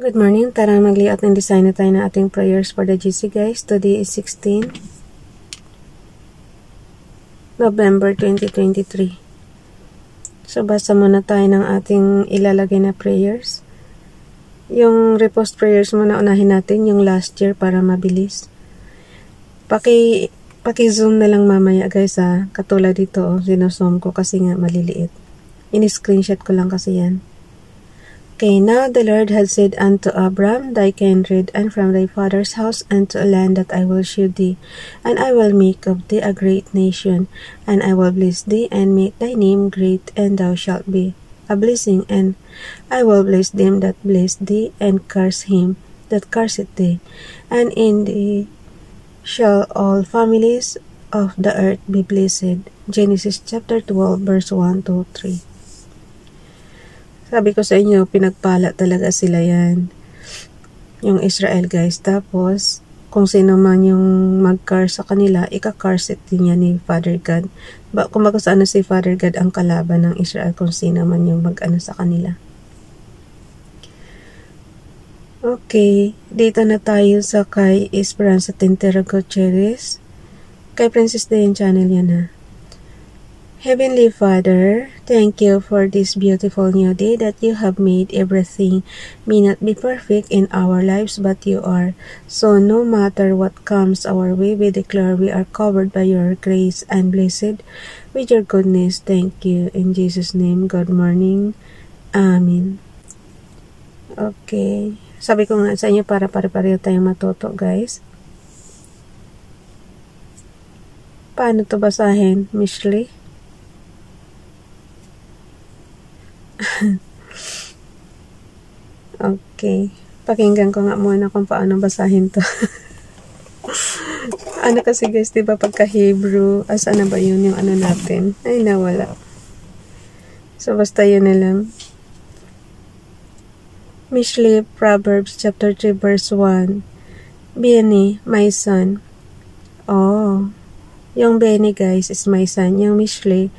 Good morning. Tara mag-layout and design na tayo ng ating prayers for the GC guys. Today is 16 November 2023. So basa muna tayo ng ating ilalagay na prayers. Yung repost prayers muna unahin natin, yung last year para mabilis. Paki-zoom na lang mamaya guys ha. Katulad dito sinozoom ko kasi nga maliliit. Ini-screenshot ko lang kasi yan. Okay, now the Lord had said unto Abram, thy kindred, and from thy father's house, unto a land that I will shew thee, and I will make of thee a great nation, and I will bless thee, and make thy name great, and thou shalt be a blessing, and I will bless them that bless thee, and curse him that curseth thee, and in thee shall all families of the earth be blessed. Genesis chapter 12, verse 1 to 3. Sabi ko sa inyo, pinagpala talaga sila yan. Yung Israel guys. Tapos, kung sino man yung mag-curse sa kanila, ika-curse din yan ni Father God. Kung ano si Father God ang kalaban ng Israel, kung sino man yung mag-ano sa kanila. Okay, dito na tayo sa kay Esperanza Tintero Gutierrez. Kay Princess Dayan channel yan ha. Heavenly Father, thank you for this beautiful new day that you have made. Everything may not be perfect in our lives, but you are. So no matter what comes our way, we declare we are covered by your grace and blessed with your goodness. Thank you. In Jesus' name, good morning. Amen. Okay. Sabi ko nga sa inyo para pare-pareho tayong matuto, guys. Paano to basahin, Miss Lee? Okay. Pakinggan ko nga muna kung paano basahin to. Ano kasi guys, diba pagka Hebrew, ano ba yun yung ano natin? Ay, nawala. So, basta yun na lang. Mishle, Proverbs chapter 3 verse 1. Beni, my son. Oh, yung Beni guys is my son. Yung Mishle,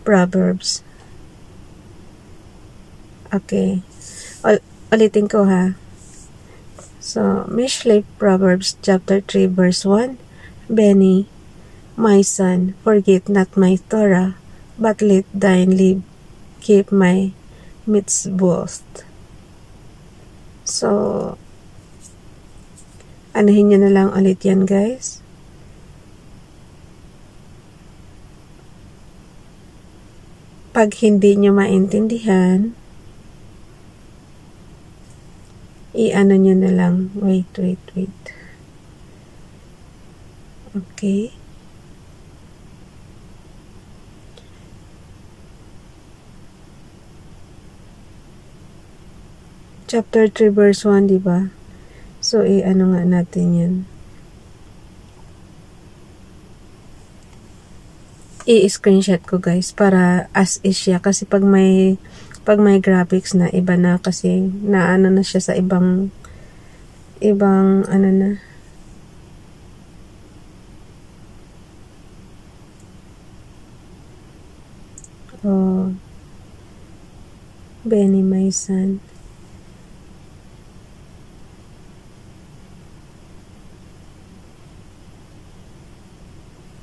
Proverbs. Okay. Ulitin ko ha. So, Mishle, Proverbs chapter 3 verse 1. Beni, my son, forget not my Torah, but let thine live keep my mitzvot. So, anuhin nyo na lang ulit yan guys. Pag hindi nyo maintindihan, i-ano nyo na lang. Wait. Okay. Chapter 3 verse 1, diba? So, i-ano nga natin yan. I-screenshot ko guys para as is siya. Kasi pag may graphics na, iba na kasi naano na siya sa ibang ano na. Oh, Beni, my son.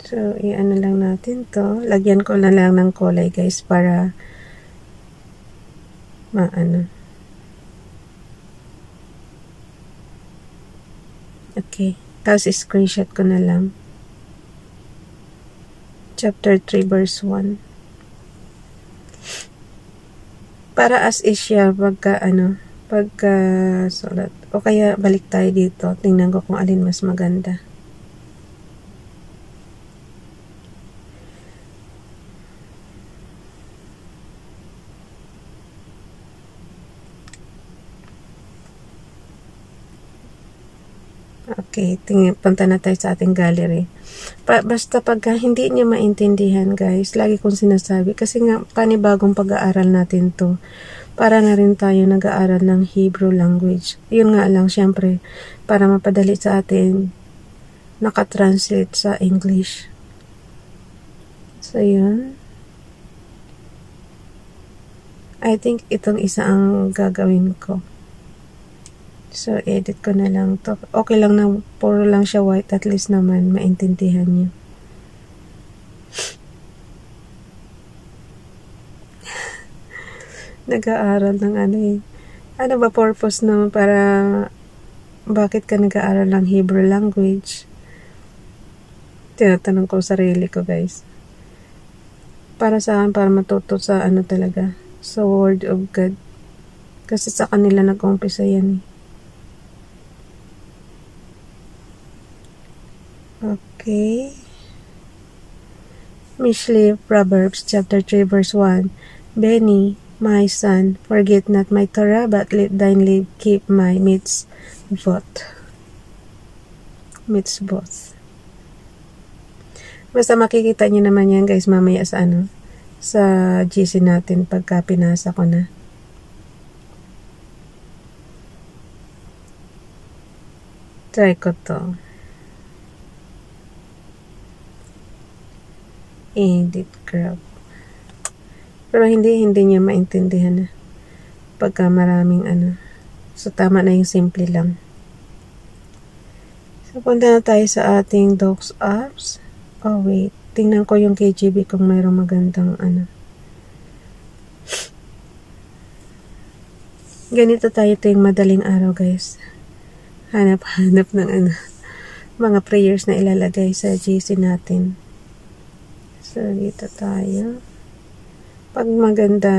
So, i-ano lang natin to. Lagyan ko na lang ng kulay guys para maano. Okay. Tapos screenshot ko na lang. Chapter 3 verse 1. Para as is siya pagka sulat. O kaya balik tayo dito. Tingnan ko kung alin mas maganda. Okay, punta na tayo sa ating gallery. Basta pagka hindi niya maintindihan guys, lagi kong sinasabi, kasi nga panibagong pag-aaral natin to. Para na rin tayo nag-aaral ng Hebrew language. Yun nga lang, syempre, para mapadali sa atin, nakatranslate sa English. So, yun. I think itong isa ang gagawin ko. So, edit ko na lang to. Okay lang na puro lang siya white. At least naman, maintindihan nyo. Nag-aaral ng ano eh. Ano ba purpose no? Para, bakit ka nag-aaral ng Hebrew language? Tinatanong ko sarili ko, guys. Para sa akin, para matuto sa ano talaga. Sa Word of God. Kasi sa kanila nag-umpisa yan eh. Okay. Mishlei, Proverbs chapter 3 verse 1. Benny, my son, forget not my Torah, but let thine live keep my mitzvot. Mitzvot. Basta makikita niyo naman yan guys mamaya sa ano, sa GC natin pagka pinasa ko na. Try ko to. Edit crop. Pero hindi niya maintindihan na pagka maraming ano. So tama na yung simple lang. So punta na tayo sa ating docs apps. Oh wait, tingnan ko yung KGB kung mayroong magandang ano. Ganito tayo tuwing madaling araw guys. Hanap-hanap ng ano, mga prayers na ilalagay sa GC natin. So, dito tayo. Pag maganda,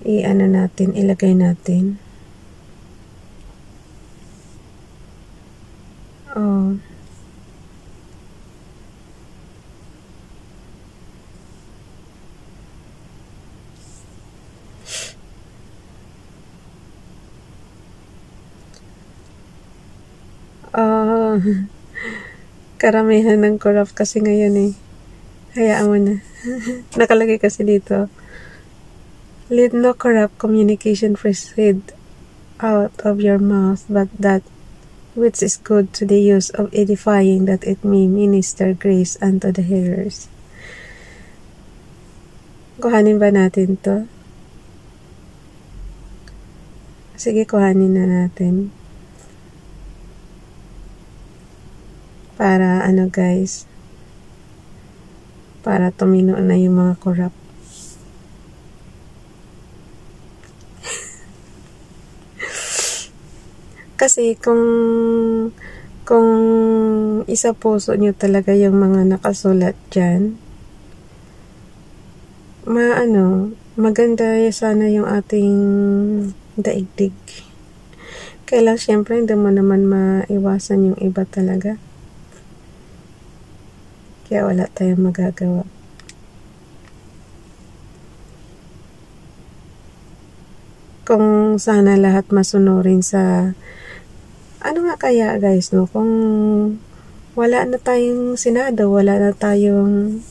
i-ano natin, ilagay natin. Oh. Karamihan ng corrupt kasi ngayon eh. Hayaan mo na. Nakalagay kasi dito. Let no corrupt communication proceed out of your mouth, but that which is good to the use of edifying, that it may minister grace unto the hearers. Kuhanin ba natin to? Sige, kuhanin na natin. Para ano guys, para tumino na yung mga corrupt. Kasi kung isa puso nyo talaga yung mga nakasulat dyan, maganda sana yung ating daigdig. Kaya lang syempre hindi mo naman maiwasan yung iba talaga. Kaya wala tayong magagawa. Kung sana lahat masunurin sa ano nga kaya guys no, kung wala na tayong Senado, wala na tayong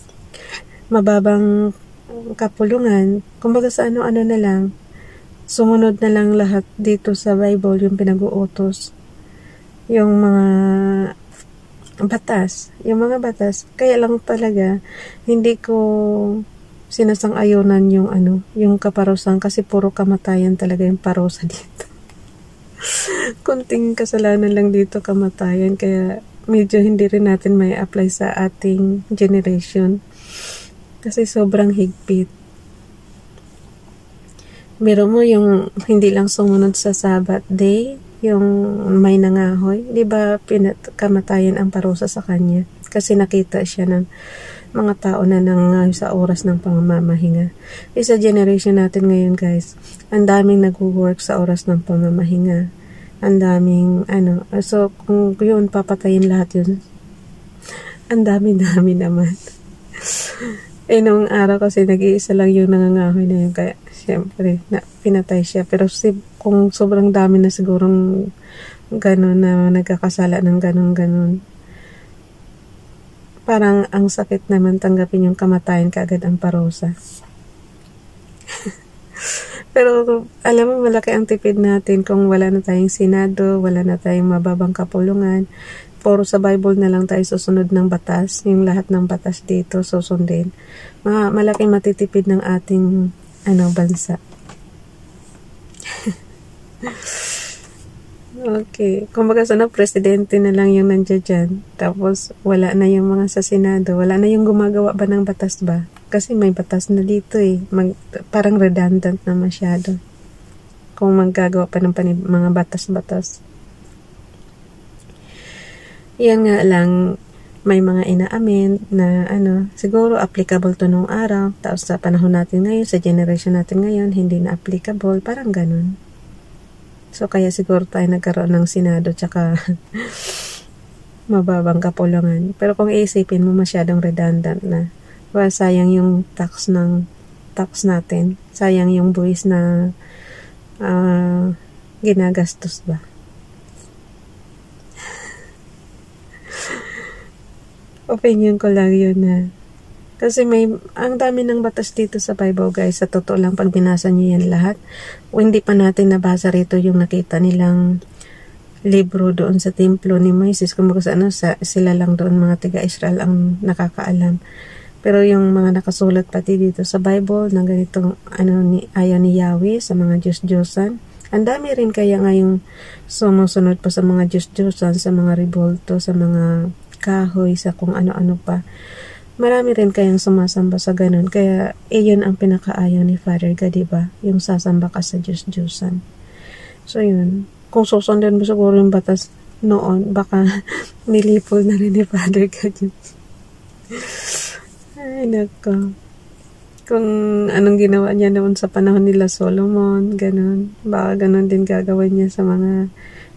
mababang kapulungan, kumbaga sa ano-ano na lang, sumunod na lang lahat dito sa Bible yung pinag-uutos, yung mga batas, kaya lang talaga hindi ko sinasang-ayunan yung yung kaparusahan kasi puro kamatayan talaga yung parusa dito. Kunting kasalanan lang dito kamatayan, kaya medyo hindi rin natin may apply sa ating generation kasi sobrang higpit. Biro mo yung hindi lang sumunod sa Sabbath day, yung may nangahoy, di ba kamatayan ang parusa sa kanya kasi nakita siya ng mga tao na nangahoy sa oras ng pamamahinga. Sa generation natin ngayon guys, ang daming nag-work sa oras ng pamamahinga, ang daming so kung yun papatayin lahat yun, ang dami naman. Nung araw kasi nag-iisa lang yung nangangahoy na yun, kaya siyempre pinatay siya. Pero kung sobrang dami na sigurong gano'n na nagkakasala ng gano'n, parang ang sakit naman tanggapin yung kamatayan kaagad ang parusa. Pero alam mo, malaki ang tipid natin kung wala na tayong Senado, wala na tayong mababang kapulungan. Puro sa Bible na lang tayo susunod ng batas, yung lahat ng batas dito susundin. Malaking matitipid ng ating bansa. Okay. Kumbaga sana presidente na lang yung nandiyan dyan. Tapos wala na yung mga sa Senado. Wala na yung gumagawa ba ng batas ba? Kasi may batas na dito eh. Parang redundant na masyado. Kung maggagawa pa ng mga batas-batas. Yan nga lang, may mga ina-amend na siguro applicable to nung araw. Tapos sa panahon natin ngayon, sa generation natin ngayon, hindi na applicable. Parang ganun. So, kaya siguro tayo nagkaroon ng Senado tsaka mababang kapulungan. Pero kung iisipin mo, masyadong redundant na. Well, sayang yung tax natin. Sayang yung buwis na ginagastos ba. Opinion ko lang yun na. Kasi ang dami ng batas dito sa Bible, guys. Sa totoo lang, pag binasa nyo yan lahat, hindi pa natin nabasa rito yung nakita nilang libro doon sa templo ni Moises. Kung sila lang doon, mga tiga-Israel ang nakakaalam. Pero yung mga nakasulat pati dito sa Bible, na ganitong ayaw ni Yahweh sa mga Diyos-Diyosan. Ang dami rin kaya ngayong sumusunod pa sa mga Diyos-Diyosan, sa mga revolto, sa mga kahoy, sa kung ano-ano pa. Marami rin kayang sumasamba sa ganun. Kaya, iyon ang pinakaayaw ni Father God, diba? Yung sasamba ka sa Diyos-Diyosan. So, yun. Kung susundin mo siguro yung batas noon, baka nilipol na rin ni Father God yun. Ay, nako. Kung anong ginawa niya noon sa panahon nila Solomon, ganun. Baka ganun din gagawin niya sa mga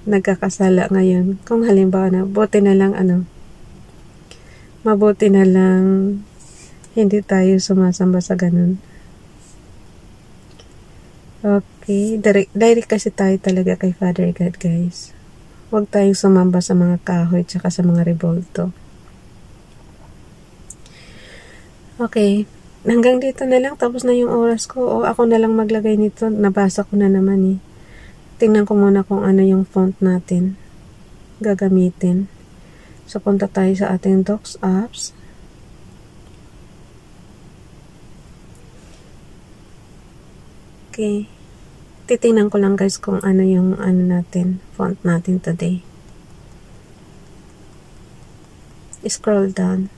nagkakasala ngayon. Kung halimbawa na, mabuti na lang hindi tayo sumasamba sa ganun. Okay. Direct kasi tayo talaga kay Father God, guys. Huwag tayong sumamba sa mga kahoy tsaka sa mga revolto. Okay. Hanggang dito na lang. Tapos na yung oras ko. O ako na lang maglagay nito. Nabasa ko na naman eh. Tingnan ko muna kung ano yung font natin gagamitin. So, punta tayo sa ating Docs apps. Okay. Titingnan ko lang guys kung ano yung font natin today. Scroll down.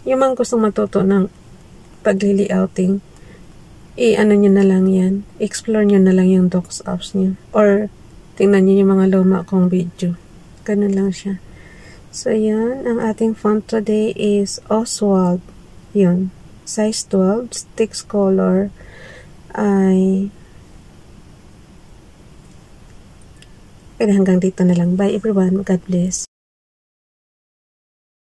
Yung mga gustong matuto ng pagli-layouting, nyo na lang yan. Explore nyo na lang yung Docs apps nyo. Or, tingnan nyo yung mga luma kong video. Ganun lang siya. So, yan. Ang ating font today is Oswald. Yun. Size 12. Text color ay hanggang dito na lang. Bye everyone. God bless.